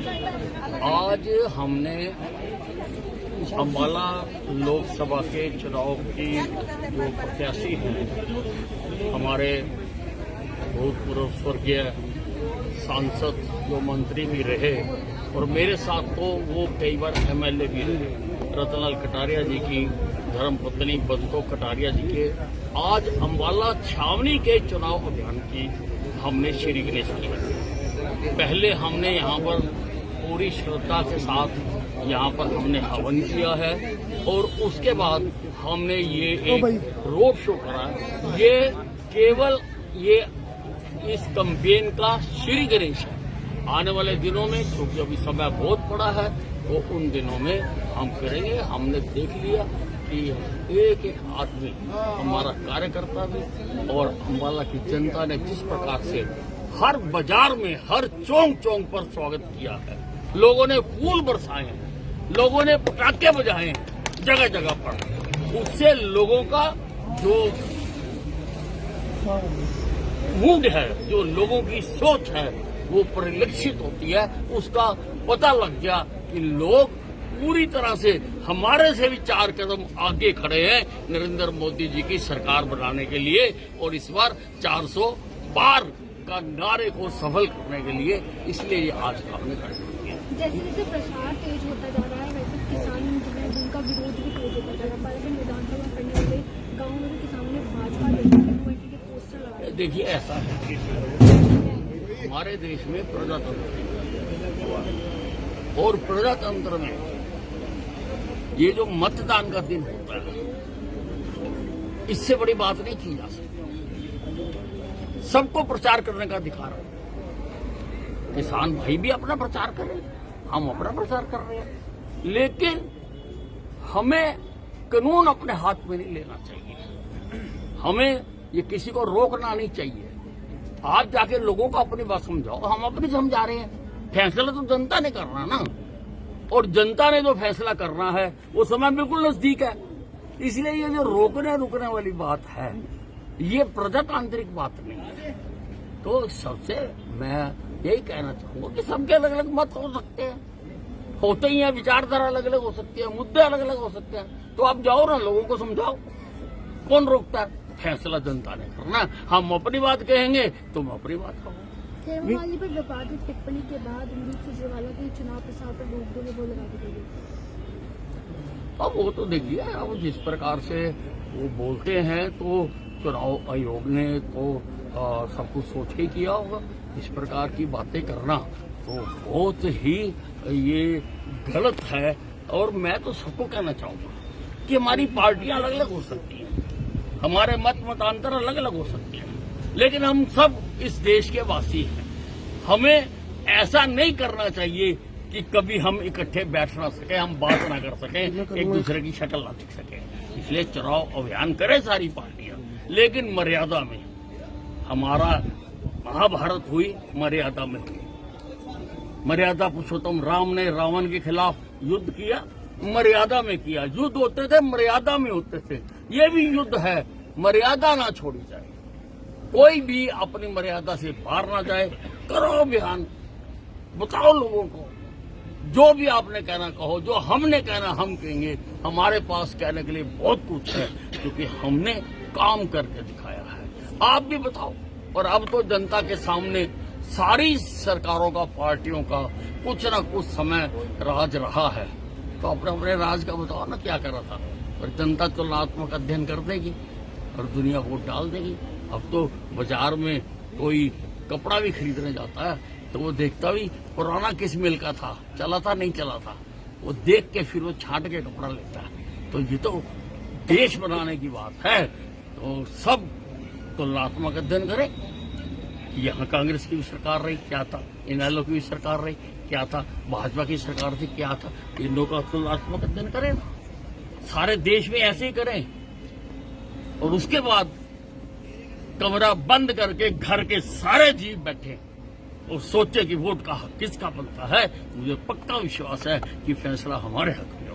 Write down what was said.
आज हमने अम्बाला लोकसभा के चुनाव की जो प्रत्याशी हैं, हमारे भूतपूर्व स्वर्गीय सांसद जो मंत्री भी रहे और मेरे साथ तो वो कई बार एमएलए भी रहे, रतनलाल कटारिया जी की धर्मपत्नी बंतो कटारिया जी के आज अम्बाला छावनी के चुनाव अभियान की हमने श्री गणेश की। पहले हमने यहाँ पर पूरी श्रद्धा के साथ यहाँ पर हमने हवन किया है और उसके बाद हमने ये एक रोड शो करा। ये केवल ये इस कैंपेन का श्री गणेश है। आने वाले दिनों में क्योंकि अभी समय बहुत पड़ा है तो उन दिनों में हम करेंगे। हमने देख लिया कि एक एक आदमी हमारा कार्यकर्ता भी और अम्बाला की जनता ने जिस प्रकार से हर बाजार में हर चौक चौक पर स्वागत किया है, लोगों ने फूल बरसाए हैं, लोगों ने पटाखे बजाए हैं जगह जगह पर, उससे लोगों का जो मूड है, जो लोगों की सोच है वो परिलक्षित होती है। उसका पता लग गया कि लोग पूरी तरह से हमारे से भी 4 कदम आगे खड़े हैं नरेंद्र मोदी जी की सरकार बनाने के लिए और इस बार 400 पार का नारे को सफल करने के लिए। इसलिए ये आज का हमने कार्यक्रम किया। जैसे जैसे प्रचार तेज होता जा रहा है वैसे किसान जो है जिनका विरोध भी तेज होता जा रहा है। विधानसभा पढ़ने वाले गाँव में भी किसानों ने भाजपा के पोस्टर लगाए। देखिए ऐसा है, हमारे देश में प्रजातंत्र और प्रजातंत्र में ये जो मतदान का दिन होता है, इससे बड़ी बात नहीं की जा सकती। सबको प्रचार करने का अधिकार है। किसान भाई भी अपना प्रचार कर रहे हैं, हम अपना प्रचार कर रहे हैं, लेकिन हमें कानून अपने हाथ में नहीं लेना चाहिए। हमें ये किसी को रोकना नहीं चाहिए। आप जाके लोगों को अपनी बात समझाओ, हम अपनी समझा रहे हैं। फैसला तो जनता ने करना ना, और जनता ने जो फैसला करना है वो समय बिल्कुल नजदीक है। इसलिए ये जो रोकने रुकने वाली बात है ये प्रजातांत्रिक बात नहीं है। तो सबसे मैं यही कहना चाहूंगा कि सबके अलग अलग मत हो सकते हैं, होते ही हैं, विचारधारा अलग अलग हो सकती है, मुद्दे अलग अलग हो सकते हैं। तो आप जाओ ना, लोगों को समझाओ, कौन रोकता है? फैसला जनता ने करना। हम अपनी बात कहेंगे, तुम अपनी बात कहो। खेमवाली पर विवादित टिप्पणी के बाद रणदीप सुरजेवाला की चुनाव प्रचार पर रोक दो वो लगा दी गई। अब वो तो देखिए, अब जिस प्रकार से वो बोलते हैं तो चुनाव आयोग ने तो सब कुछ सोच के किया होगा। इस प्रकार की बातें करना तो बहुत ही ये गलत है। और मैं तो सबको कहना चाहूंगा कि हमारी पार्टियां अलग अलग हो सकती हैं, हमारे मत मतांतर अलग अलग हो सकते हैं, लेकिन हम सब इस देश के वासी हैं। हमें ऐसा नहीं करना चाहिए कि कभी हम इकट्ठे बैठ ना सके, हम बात ना कर सके, एक दूसरे की शक्ल ना दिख सके। इसलिए चुनाव अभियान करें सारी पार्टियां, लेकिन मर्यादा में। हमारा महाभारत हुई मर्यादा में हुई। मर्यादा पुरुषोत्तम राम ने रावण के खिलाफ युद्ध किया, मर्यादा में किया। युद्ध होते थे, मर्यादा में होते थे। ये भी युद्ध है, मर्यादा ना छोड़ी जाए, कोई भी अपनी मर्यादा से बाहर ना जाए। करो अभियान, बताओ लोगों को, जो भी आपने कहना कहो, जो हमने कहना हम कहेंगे। हमारे पास कहने के लिए बहुत कुछ है क्योंकि हमने काम करके दिखाया है। आप भी बताओ। और अब तो जनता के सामने सारी सरकारों का, पार्टियों का कुछ ना कुछ समय राज रहा है, तो अपने अपने राज का बताओ ना क्या कर रहा था। और जनता तुलनात्मक अध्ययन कर देगी और दुनिया वोट डाल देगी। अब तो बाजार में कोई कपड़ा भी खरीदने जाता है तो वो देखता भी पुराना किस मिल का था, चला था नहीं चला था, वो देख के फिर वो छांट के कपड़ा लेता है। तो ये तो देश बनाने की बात है। तो सब तुलनात्मक अध्ययन करें कि यहाँ कांग्रेस की भी सरकार रही क्या था, इनेलो की भी सरकार रही क्या था, भाजपा की सरकार थी क्या था। इन लोगों का तुलनात्मक अध्ययन करें, सारे देश में ऐसे ही करें। और उसके बाद कमरा बंद करके घर के सारे जीव बैठे और सोचे कि वोट का हक किसका बनता है। मुझे पक्का विश्वास है कि फैसला हमारे हक में।